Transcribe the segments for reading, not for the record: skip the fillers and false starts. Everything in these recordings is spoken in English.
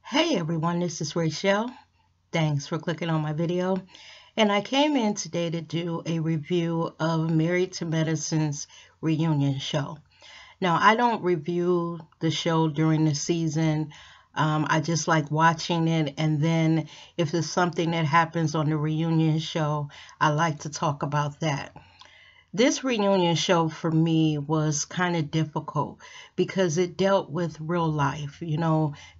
Hey everyone, this is Rachel. Thanks for clicking on my video. And I came in today to do a review of Married to Medicine's reunion show. Now, I don't review the show during the season. I just like watching it. And then if there's something that happens on the reunion show, I like to talk about that. This reunion show for me was kind of difficult because it dealt with real life,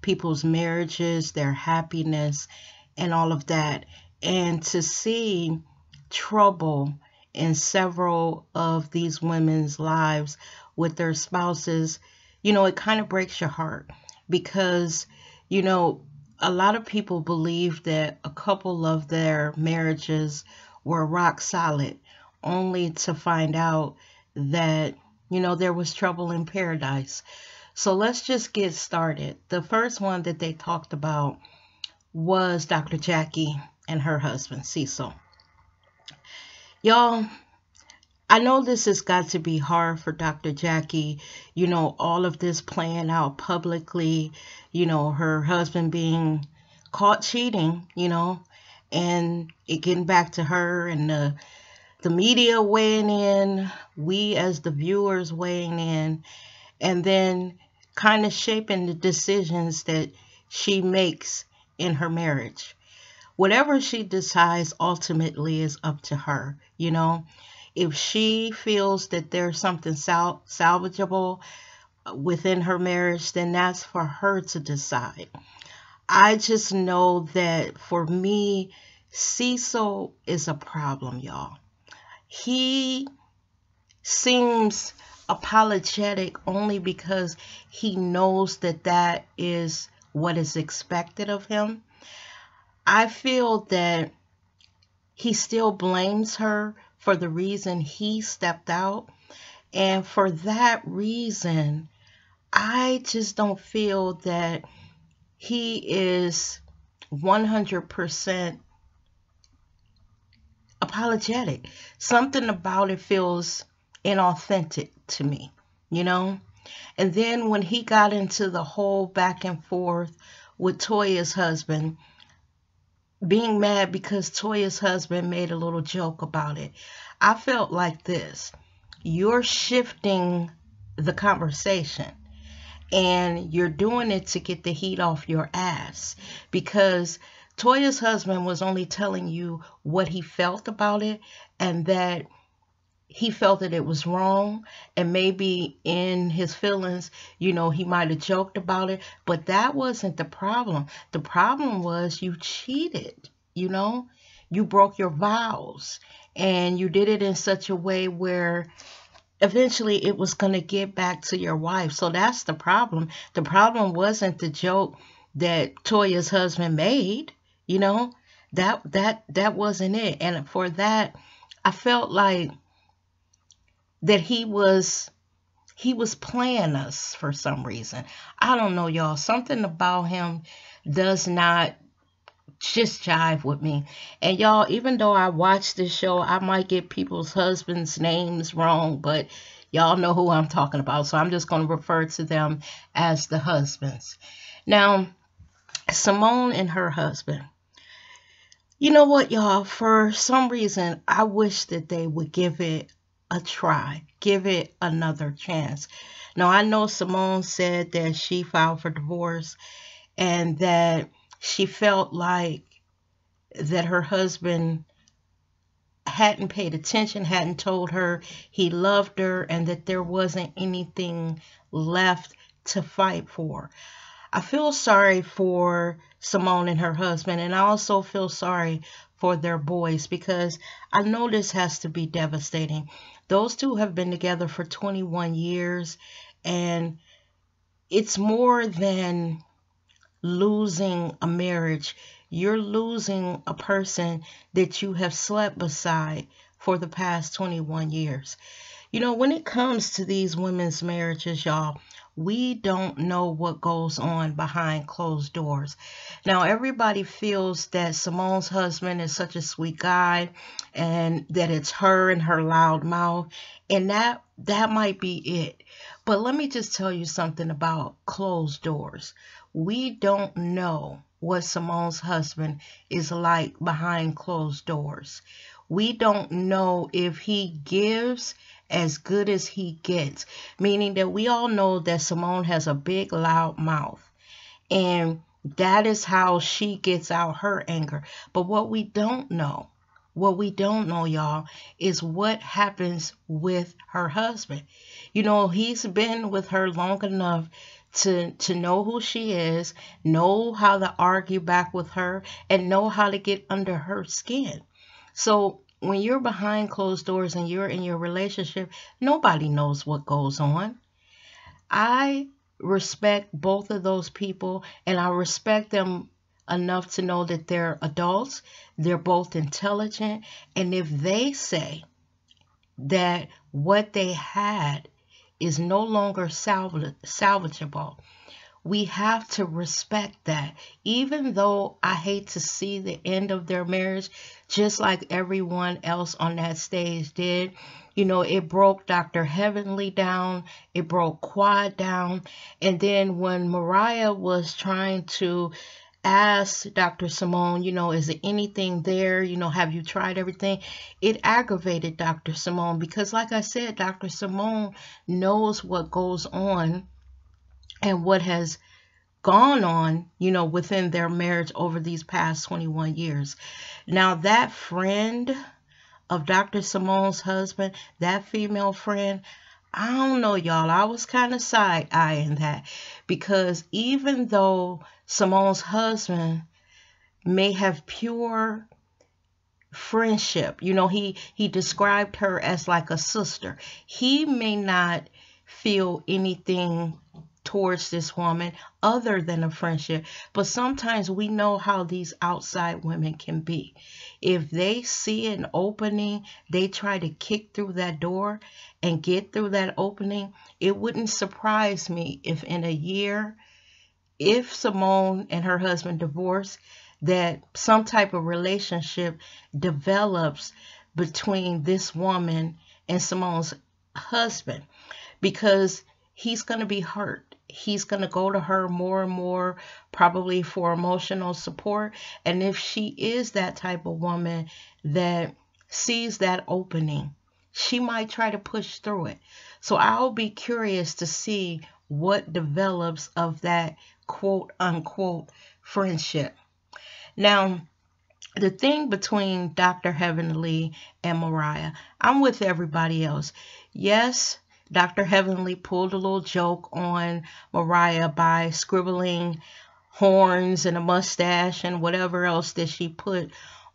people's marriages, their happiness, and all of that. And to see trouble in several of these women's lives with their spouses, it kind of breaks your heart because, a lot of people believe that a couple of their marriages were rock solid only to find out that, there was trouble in paradise. So let's just get started. The first one that they talked about was Dr. Jackie and her husband, Cecil. Y'all, I know this has got to be hard for Dr. Jackie, all of this playing out publicly, her husband being caught cheating, and it getting back to her and the media weighing in, we as the viewers weighing in, and then kind of shaping the decisions that she makes in her marriage. Whatever she decides ultimately is up to her, If she feels that there's something salvageable within her marriage, then that's for her to decide. I just know that for me, Cecil is a problem, y'all. He seems apologetic only because he knows that that is what is expected of him. I feel that he still blames her for the reason he stepped out. And for that reason, I just don't feel that he is 100% apologetic. Something about it feels inauthentic to me, And then when he got into the whole back and forth with Toya's husband, being mad because Toya's husband made a little joke about it, I felt like this. You're shifting the conversation and you're doing it to get the heat off your ass because Toya's husband was only telling you what he felt about it and that he felt that it was wrong, and maybe in his feelings, he might have joked about it, but that wasn't the problem. The problem was you cheated, you broke your vows, and you did it in such a way where eventually it was going to get back to your wife. So that's the problem. The problem wasn't the joke that Toya's husband made, that wasn't it. And for that, I felt like that he was playing us for some reason. I don't know, y'all. Something about him does not just jive with me. And y'all, even though I watch this show, I might get people's husbands' names wrong, but y'all know who I'm talking about. So I'm just going to refer to them as the husbands. Now, Simone and her husband. You know what, y'all? For some reason, I wish that they would give it a try. Give it another chance. Now, I know Simone said that she filed for divorce and that she felt like that her husband hadn't paid attention, hadn't told her he loved her, and that there wasn't anything left to fight for. I feel sorry for Simone and her husband, and I also feel sorry for their boys because I know this has to be devastating. Those two have been together for 21 years, and it's more than losing a marriage. You're losing a person that you have slept beside for the past 21 years. When it comes to these women's marriages, y'all, we don't know what goes on behind closed doors. Now, everybody feels that Simone's husband is such a sweet guy and that it's her and her loud mouth. And that that might be it. But let me just tell you something about closed doors. We don't know what Simone's husband is like behind closed doors. We don't know if he gives as good as he gets, meaning that we all know that Simone has a big, loud mouth. And that is how she gets out her anger. But what we don't know, y'all, is what happens with her husband. You know, he's been with her long enough to know who she is, know how to argue back with her, and know how to get under her skin. So when you're behind closed doors and you're in your relationship, nobody knows what goes on. I respect both of those people, and I respect them enough to know that they're adults, they're both intelligent, and if they say that what they had is no longer salvageable, we have to respect that. Even though I hate to see the end of their marriage, just like everyone else on that stage did. You know, it broke Dr. Heavenly down, it broke Quad down, and then when Mariah was trying to ask Dr. Simone, you know, is there anything there? You know, have you tried everything? It aggravated Dr. Simone because, like I said, Dr. Simone knows what goes on and what has gone on, you know, within their marriage over these past 21 years. Now, that friend of Dr. Simone's husband, that female friend, I don't know, y'all. I was kind of side-eyeing that because even though Simone's husband may have pure friendship, you know, he described her as like a sister. He may not feel anything towards this woman other than a friendship, but sometimes we know how these outside women can be. If they see an opening, they try to kick through that door and get through that opening. It wouldn't surprise me if in a year, if Simone and her husband divorce, that some type of relationship develops between this woman and Simone's husband, because he's going to be hurt. He's going to go to her more and more, probably for emotional support. And if she is that type of woman that sees that opening, she might try to push through it. So I'll be curious to see what develops of that quote unquote friendship. Now, the thing between Dr. Heavenly and Mariah, I'm with everybody else. Yes, Dr. Heavenly pulled a little joke on Mariah by scribbling horns and a mustache and whatever else that she put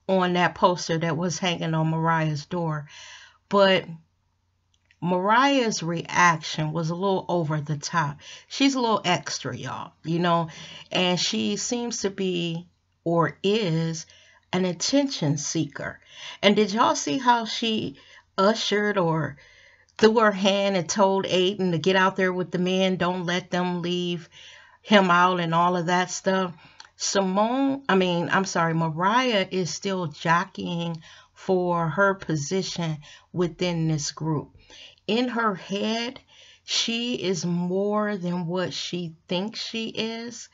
on that poster that was hanging on Mariah's door. But Mariah's reaction was a little over the top. She's a little extra, y'all, you know, and she seems to be, or is, an attention seeker. And did y'all see how she ushered or threw her hand and told Aiden to get out there with the men, don't let them leave him out and all of that stuff? Mariah is still jockeying for her position within this group. In her head, she is more than what she thinks she is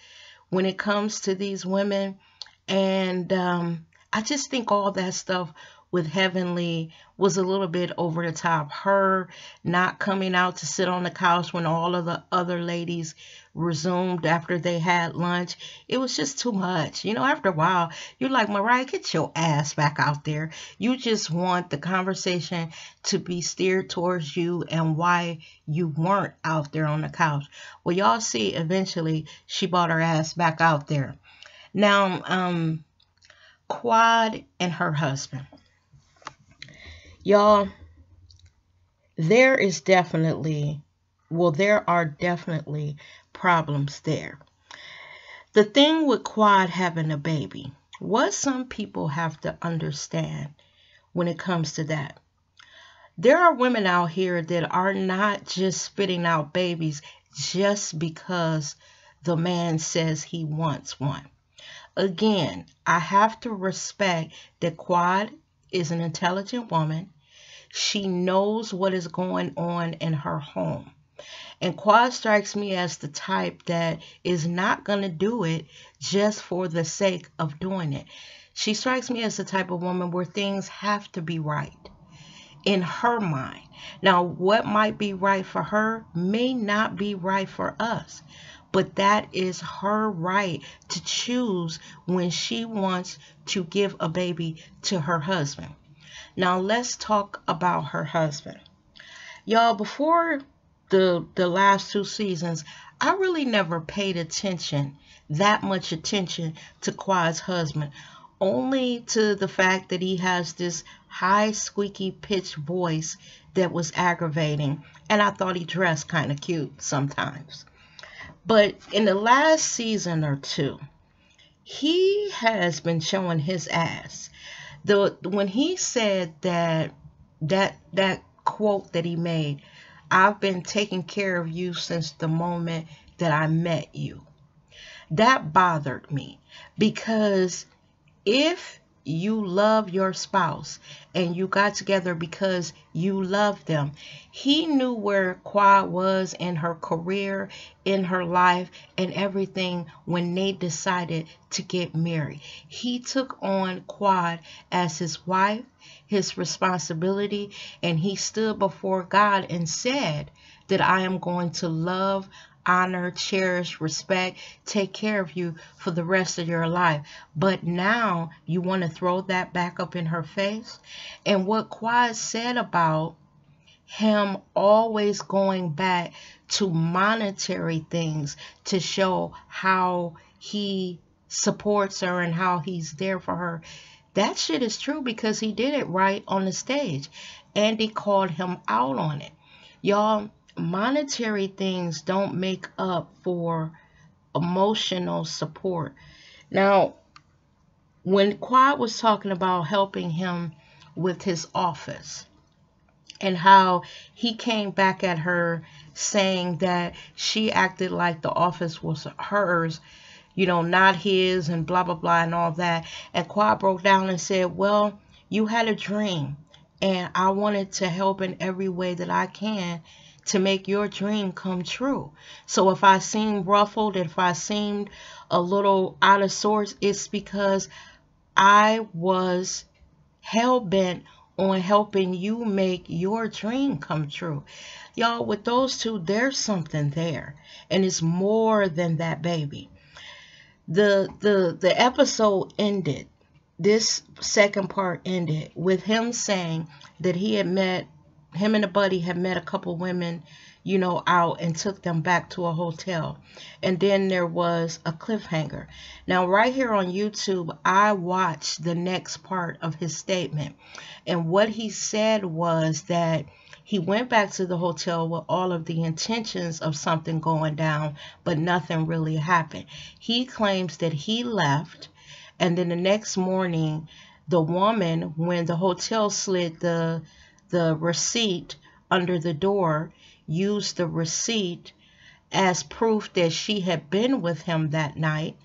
when it comes to these women. And I just think all that stuff with Heavenly was a little bit over the top. Her not coming out to sit on the couch when all of the other ladies resumed after they had lunch. It was just too much. You know, after a while, you're like, Mariah, get your ass back out there. You just want the conversation to be steered towards you and why you weren't out there on the couch. Well, y'all see, eventually she brought her ass back out there. Now, Quad and her husband. Y'all, there are definitely problems there. The thing with Quad having a baby, what some people have to understand when it comes to that, there are women out here that are not just spitting out babies just because the man says he wants one. Again, I have to respect that Quad is an intelligent woman. She knows what is going on in her home. And Quad strikes me as the type that is not going to do it just for the sake of doing it. She strikes me as the type of woman where things have to be right in her mind. Now, what might be right for her may not be right for us, but that is her right to choose when she wants to give a baby to her husband. Now, let's talk about her husband. Y'all, before the last two seasons, I really never paid that much attention to Quad's husband, only to the fact that he has this high squeaky pitch voice that was aggravating, and I thought he dressed kind of cute sometimes. But in the last season or two, he has been showing his ass. When he said that quote that he made, I've been taking care of you since the moment that I met you. That bothered me, because if you love your spouse and you got together because you love them, he knew where Quad was in her career, in her life, and everything when they decided to get married. He took on Quad as his wife, his responsibility, and he stood before God and said that I am going to love, honor, cherish, respect, take care of you for the rest of your life. But now you want to throw that back up in her face? And what Quad said about him always going back to monetary things to show how he supports her and how he's there for her, that shit is true, because he did it right on the stage. Andy called him out on it. Y'all, monetary things don't make up for emotional support. Now, when Quad was talking about helping him with his office and how he came back at her saying that she acted like the office was hers, not his, and blah, blah, blah, and all that. And Quad broke down and said, well, you had a dream, and I wanted to help in every way that I can to make your dream come true. So if I seemed ruffled, if I seemed a little out of sorts, it's because I was hell-bent on helping you make your dream come true. Y'all, with those two, there's something there, and it's more than that baby. The episode ended, this second part ended with him saying that him and a buddy had met a couple women, out, and took them back to a hotel. And then there was a cliffhanger. Now, right here on YouTube, I watched the next part of his statement. And what he said was that he went back to the hotel with all of the intentions of something going down, but nothing really happened. He claims that he left, and then the next morning, the woman, when the hotel slid the receipt under the door, used the receipt as proof that she had been with him that night,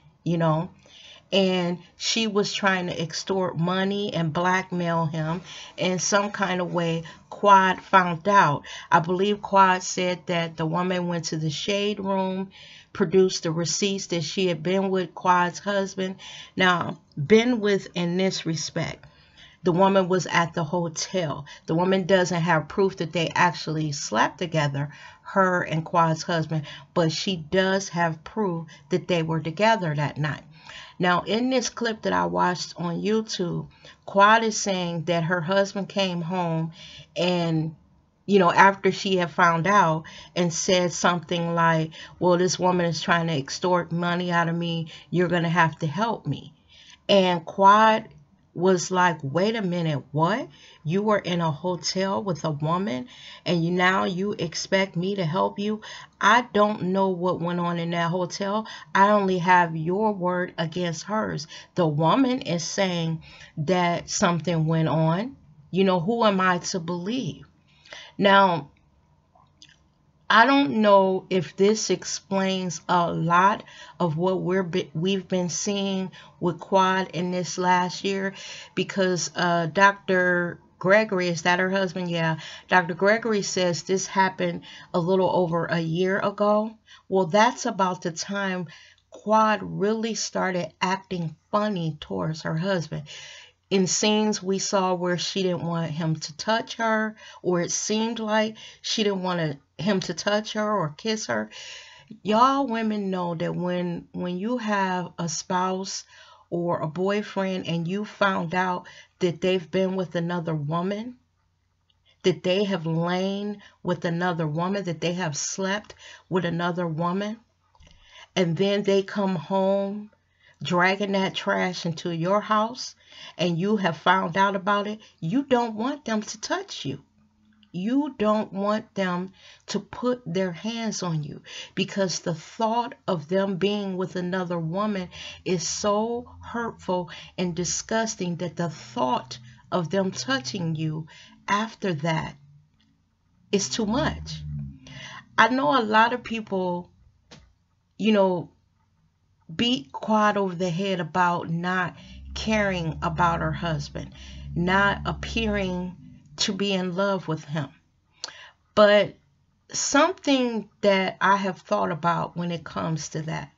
and she was trying to extort money and blackmail him in some kind of way. Quad found out. I believe Quad said that the woman went to the shade room, produced the receipts that she had been with Quad's husband. Now, been with in this respect, the woman was at the hotel. The woman doesn't have proof that they actually slept together, her and Quad's husband, but she does have proof that they were together that night. Now, in this clip that I watched on YouTube, Quad is saying that her husband came home and, after she had found out, and said something like, well, this woman is trying to extort money out of me. You're going to have to help me. And Quad was like, wait a minute, what? You were in a hotel with a woman and now you expect me to help you? I don't know what went on in that hotel. I only have your word against hers. The woman is saying that something went on. Who am I to believe? Now, I don't know if this explains a lot of what we've been seeing with Quad in this last year, because Dr. Gregory, is that her husband? Yeah. Dr. Gregory says this happened a little over a year ago. Well, that's about the time Quad really started acting funny towards her husband. In scenes we saw where she didn't want him to touch her, or it seemed like she didn't want him to touch her or kiss her. Y'all women know that when you have a spouse or a boyfriend and you found out that they've been with another woman, that they have lain with another woman, that they have slept with another woman, and then they come home dragging that trash into your house and you have found out about it, you don't want them to touch you. You don't want them to put their hands on you, because the thought of them being with another woman is so hurtful and disgusting that the thought of them touching you after that is too much. I know a lot of people, beat Quad over the head about not caring about her husband, not appearing to be in love with him. But something that I have thought about when it comes to that,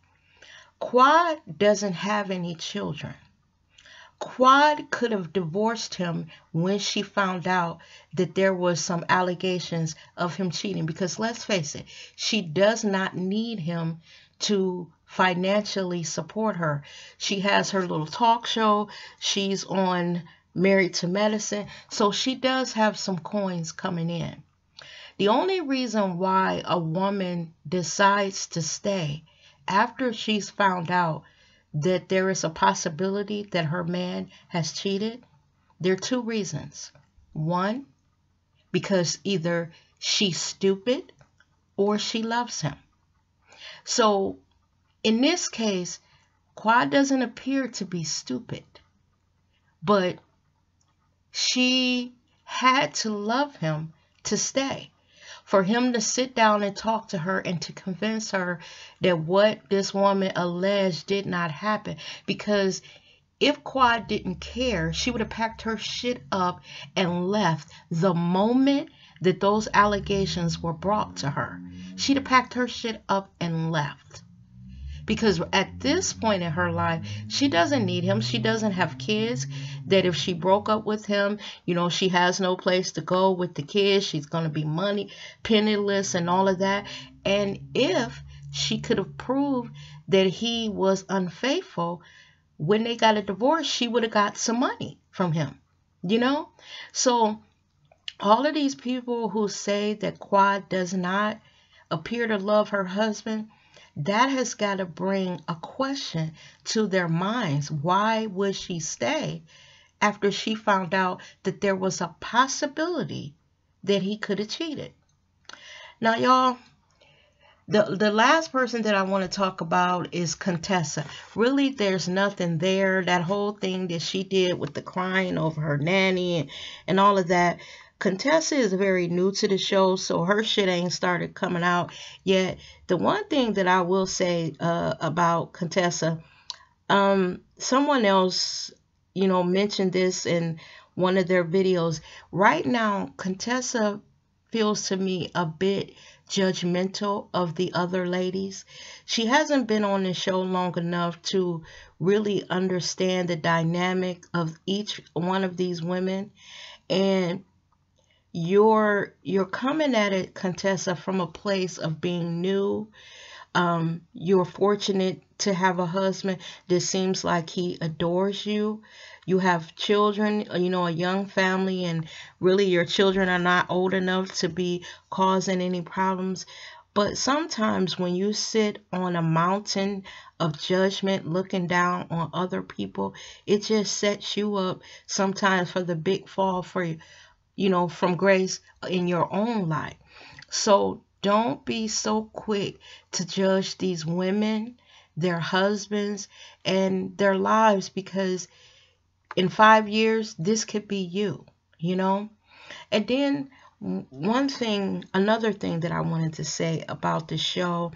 Quad doesn't have any children. Quad could have divorced him when she found out that there was some allegations of him cheating, because let's face it, she does not need him to financially support her. She has her little talk show. She's on Married to Medicine. So she does have some coins coming in. The only reason why a woman decides to stay after she's found out that there is a possibility that her man has cheated, there are two reasons. One, because either she's stupid or she loves him. So in this case, Quad doesn't appear to be stupid, but she had to love him to stay. For him to sit down and talk to her and to convince her that what this woman alleged did not happen. Because if Quad didn't care, she would have packed her shit up and left the moment that those allegations were brought to her. She'd have packed her shit up and left. Because at this point in her life, she doesn't need him. She doesn't have kids. That if she broke up with him, she has no place to go with the kids. She's going to be penniless and all of that. And if she could have proved that he was unfaithful, when they got a divorce, she would have got some money from him, So all of these people who say that Quad does not appear to love her husband, that has got to bring a question to their minds. Why would she stay after she found out that there was a possibility that he could have cheated? Now, y'all, the last person that I want to talk about is Contessa. Really, there's nothing there. That whole thing that she did with the crying over her nanny and all of that. Contessa is very new to the show, so her shit ain't started coming out yet. The one thing that I will say about Contessa, someone else, mentioned this in one of their videos. Right now, Contessa feels to me a bit judgmental of the other ladies. She hasn't been on the show long enough to really understand the dynamic of each one of these women. And you're coming at it, Contessa, from a place of being new. You're fortunate to have a husband that seems like he adores you. You have children, a young family, and really your children are not old enough to be causing any problems. But sometimes when you sit on a mountain of judgment looking down on other people, it just sets you up sometimes for the big fall for you. From grace in your own life. So don't be so quick to judge these women, their husbands, and their lives, because in 5 years, this could be you, And then another thing that I wanted to say about the show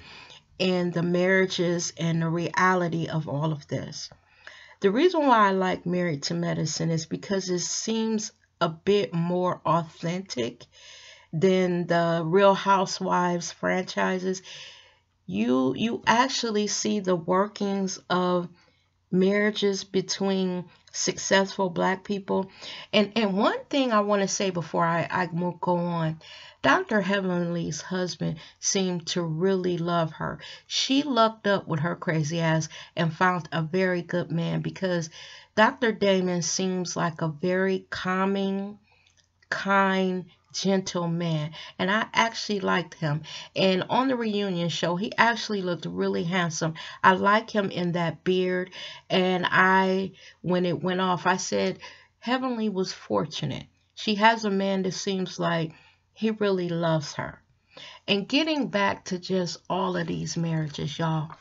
and the marriages and the reality of all of this. The reason why I like Married to Medicine is because it seems a bit more authentic than the Real Housewives franchises. You actually see the workings of marriages between successful black people. And one thing I want to say before I will go on, Dr. Heavenly's husband seemed to really love her. She lucked up with her crazy ass and found a very good man, because Dr. Damon seems like a very calming, kind, gentle man, and I actually liked him. And on the reunion show, he actually looked really handsome. I like him in that beard. And when it went off, I said Heavenly was fortunate. She has a man that seems like he really loves her. And getting back to just all of these marriages, y'all,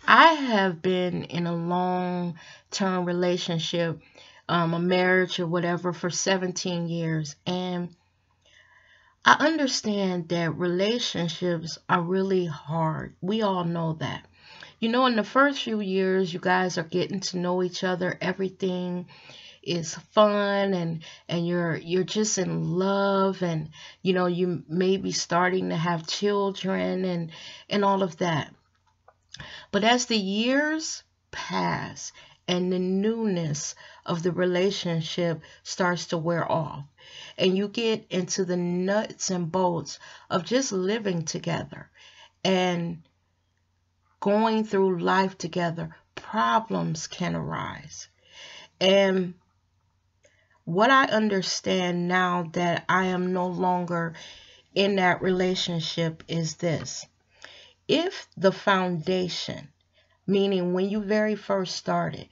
I have been in a long-term relationship, a marriage or whatever, for 17 years. And I understand that relationships are really hard. We all know that. You know, in the first few years, you guys are getting to know each other. Everything is fun, and you're just in love, and you may be starting to have children and all of that. But as the years pass and the newness of the relationship starts to wear off, and you get into the nuts and bolts of just living together and going through life together, problems can arise. And what I understand now that I am no longer in that relationship is this: if the foundation, meaning when you very first started,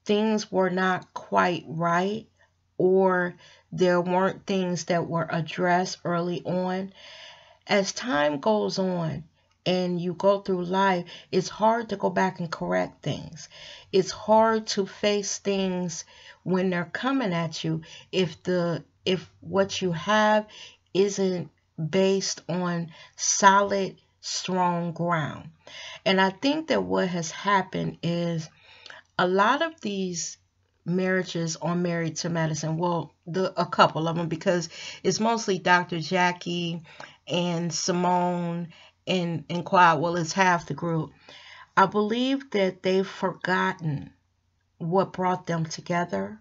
things were not quite right, or there weren't things that were addressed early on, as time goes on and you go through life, it's hard to go back and correct things. It's hard to face things when they're coming at you if what you have isn't based on solid, strong ground. And I think that what has happened is a lot of these marriages on Married to Medicine, well, a couple of them, because it's mostly Dr. Jackie and Simone and Quad. Well, it's half the group. I believe that they've forgotten what brought them together.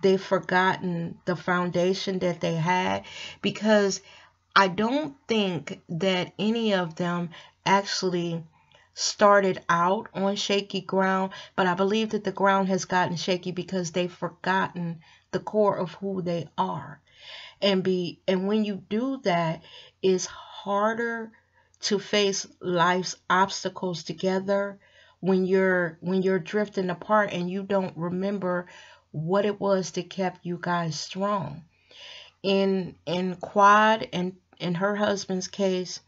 They've forgotten the foundation that they had, because I don't think that any of them actually started out on shaky ground, but I believe that the ground has gotten shaky because they've forgotten the core of who they are. And when you do that, it's harder to face life's obstacles together when you're drifting apart and you don't remember what it was that kept you guys strong. In Quad and in her husband's case,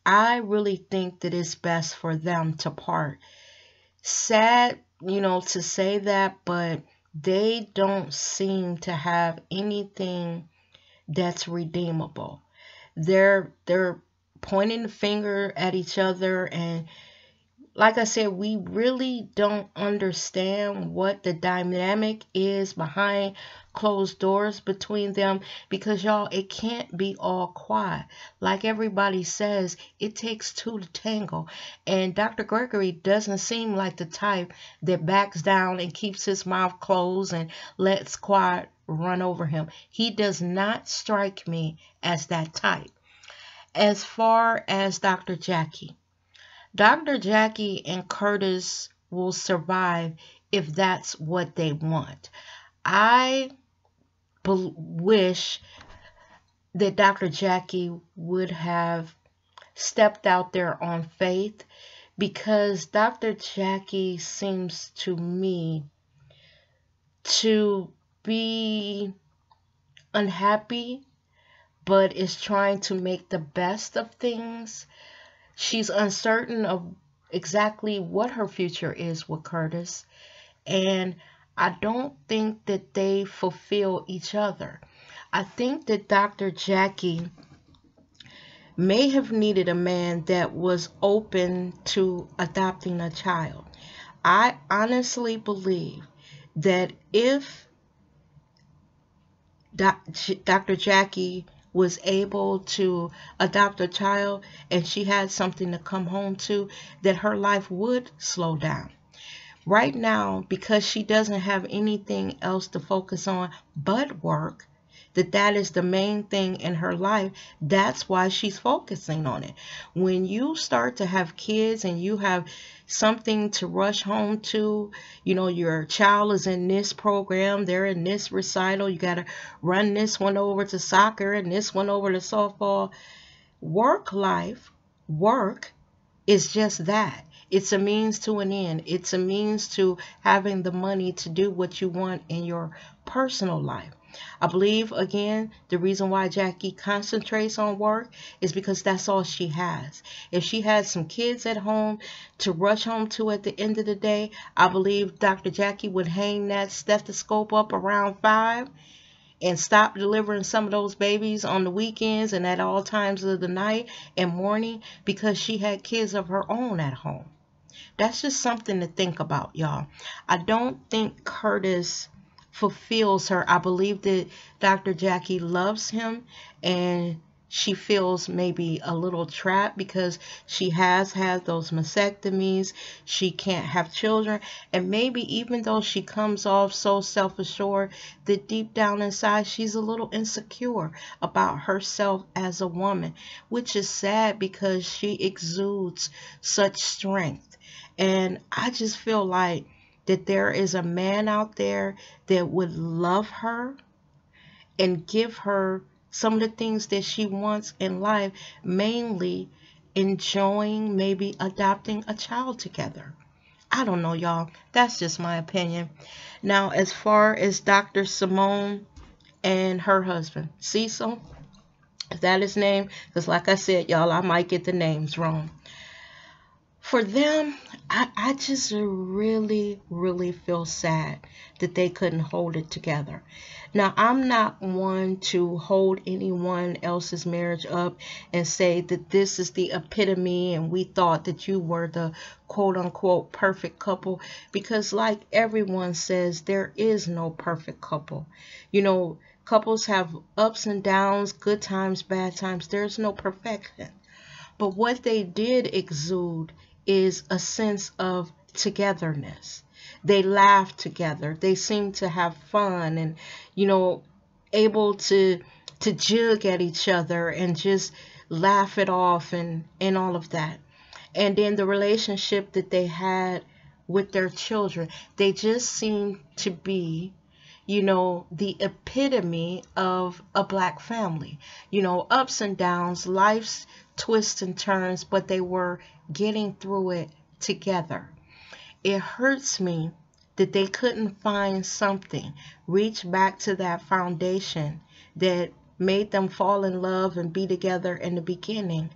I really think that it's best for them to part. Sad, to say that, but they don't seem to have anything that's redeemable. They're pointing the finger at each other, and like I said, we really don't understand what the dynamic is behind closed doors between them, because y'all, it can't be all quiet. Like everybody says, it takes two to tango. And Dr. Gregory doesn't seem like the type that backs down and keeps his mouth closed and lets quiet run over him. He does not strike me as that type. As far as Dr. Jackie and Curtis will survive if that's what they want. I wish that Dr. Jackie would have stepped out there on faith, because Dr. Jackie seems to me to be unhappy, but is trying to make the best of things. She's uncertain of exactly what her future is with Curtis, and I don't think that they fulfill each other. I think that Dr. Jackie may have needed a man that was open to adopting a child. I honestly believe that if Dr. Jackie was able to adopt a child and she had something to come home to, that her life would slow down. Right now, because she doesn't have anything else to focus on but work, that is the main thing in her life. That's why she's focusing on it. When you start to have kids and you have something to rush home to, your child is in this program, they're in this recital, you got to run this one over to soccer and this one over to softball. Work is just that. It's a means to an end. It's a means to having the money to do what you want in your personal life. I believe, again, the reason why Jackie concentrates on work is because that's all she has. If she had some kids at home to rush home to at the end of the day, I believe Dr. Jackie would hang that stethoscope up around 5 and stop delivering some of those babies on the weekends and at all times of the night and morning, because she had kids of her own at home. That's just something to think about, y'all. I don't think Curtis fulfills her. I believe that Dr. Jackie loves him and she feels maybe a little trapped because she has had those mastectomies. She can't have children. And maybe even though she comes off so self-assured, that deep down inside she's a little insecure about herself as a woman, which is sad because she exudes such strength. And I just feel like that there is a man out there that would love her and give her some of the things that she wants in life, mainly enjoying maybe adopting a child together. I don't know, y'all. That's just my opinion. Now, as far as Dr. Simone and her husband, Cecil, is that his name? Because like I said, y'all, I might get the names wrong. For them, I just really, really feel sad that they couldn't hold it together. Now, I'm not one to hold anyone else's marriage up and say that this is the epitome and we thought that you were the quote-unquote perfect couple, because like everyone says, there is no perfect couple. Couples have ups and downs, good times, bad times. There's no perfection. But what they did exude is a sense of togetherness. They laugh together. They seem to have fun and, able to jug at each other and just laugh it off and all of that. And then the relationship that they had with their children, they just seem to be, the epitome of a black family. Ups and downs, life's twists and turns, but they were getting through it together. It hurts me that they couldn't find something, reach back to that foundation that made them fall in love and be together in the beginning,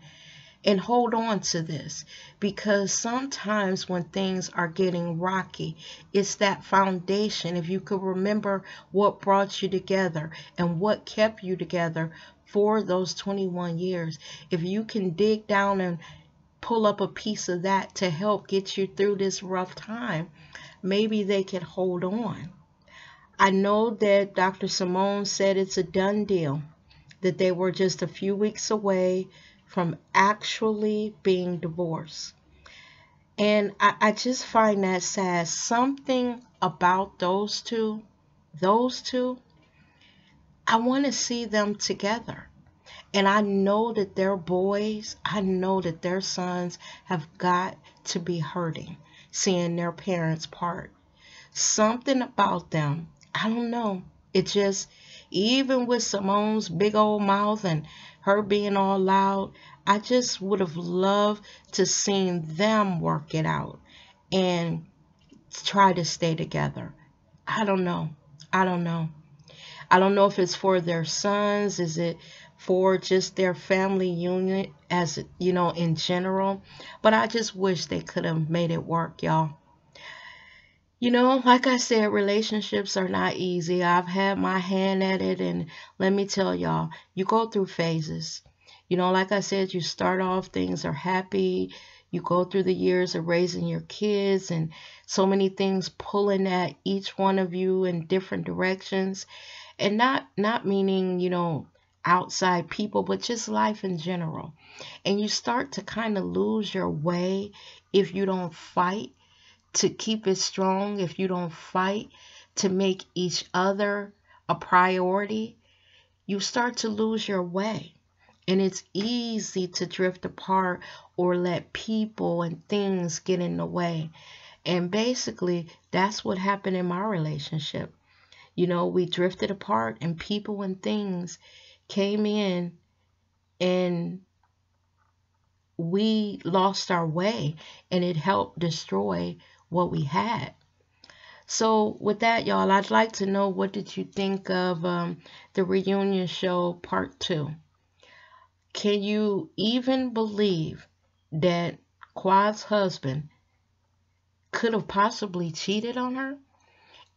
and hold on to this, because sometimes when things are getting rocky, it's that foundation. If you could remember what brought you together and what kept you together for those 21 years, if you can dig down and pull up a piece of that to help get you through this rough time, maybe they could hold on. I know that Dr. Simone said it's a done deal, that they were just a few weeks away from actually being divorced. And I just find that sad. Something about those two, I want to see them together. And I know that their boys, I know that their sons have got to be hurting seeing their parents part. Something about them, I don't know. It just, even with Simone's big old mouth and her being all loud, I just would have loved to seen them work it out and try to stay together. I don't know. I don't know if it's for their sons. Is it for just their family unit as, in general? But I just wish they could have made it work, y'all. Like I said, relationships are not easy. I've had my hand at it, and let me tell y'all, you go through phases. Like I said, you start off, things are happy. You go through the years of raising your kids and so many things pulling at each one of you in different directions. And not meaning, outside people, but just life in general. And you start to kind of lose your way if you don't fight to keep it strong, if you don't fight to make each other a priority. You start to lose your way. And it's easy to drift apart or let people and things get in the way. And basically, that's what happened in my relationship. We drifted apart and people and things came in and we lost our way, and it helped destroy what we had. So with that, y'all, I'd like to know, what did you think of the reunion show part 2? Can you even believe that Quad's husband could have possibly cheated on her?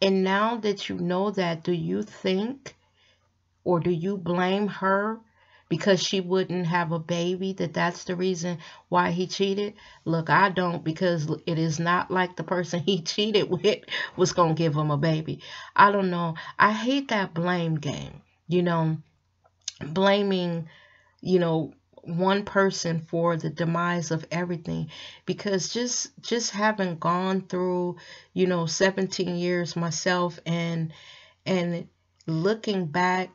And now that you know that, do you think, or do you blame her because she wouldn't have a baby, that's the reason why he cheated? Look, I don't, because it is not like the person he cheated with was going to give him a baby. I don't know. I hate that blame game, blaming, one person for the demise of everything, because just having gone through 17 years myself, and looking back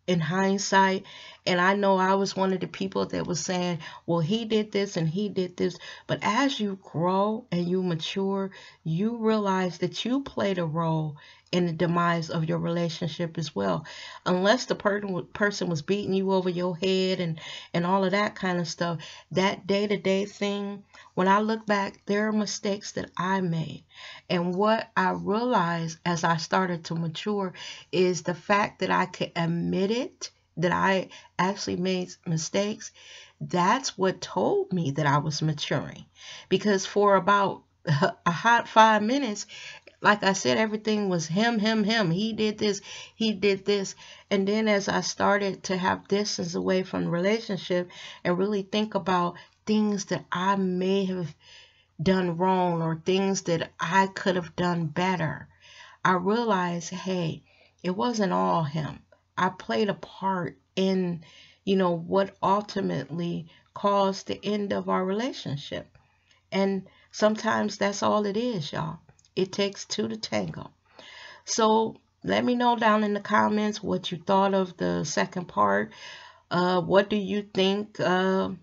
in hindsight, and I know I was one of the people that was saying, well, he did this and he did this. But as you grow and you mature, you realize that you played a role in the demise of your relationship as well. Unless the person was beating you over your head and all of that kind of stuff, that day-to-day thing, when I look back, there are mistakes that I made. And what I realized as I started to mature is the fact that I could admit it, that I actually made mistakes. That's what told me that I was maturing. Because for about a hot 5 minutes, like I said, everything was him. He did this, he did this. And then as I started to have distance away from the relationship and really think about things that I may have done wrong or things that I could have done better, I realized, hey, it wasn't all him. I played a part in, what ultimately caused the end of our relationship. And sometimes that's all it is, y'all. It takes two to tango. So let me know down in the comments what you thought of the second part. What do you think the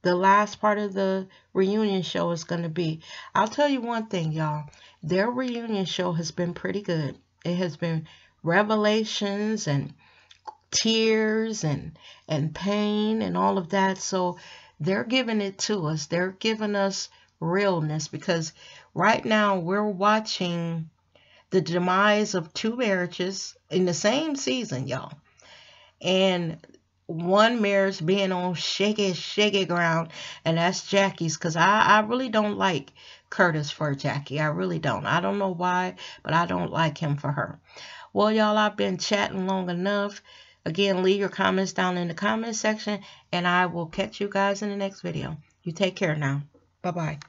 last part of the reunion show is going to be? I'll tell you one thing, y'all. Their reunion show has been pretty good. It has been revelations and tears and pain and all of that. So they're giving it to us. They're giving us realness, because right now we're watching the demise of 2 marriages in the same season, y'all. And one marriage being on shaky ground, and that's Jackie's, because I really don't like Curtis for Jackie. I really don't. I don't know why, but I don't like him for her. Well, y'all, I've been chatting long enough. Again, leave your comments down in the comment section, and I will catch you guys in the next video. You take care now. Bye-bye.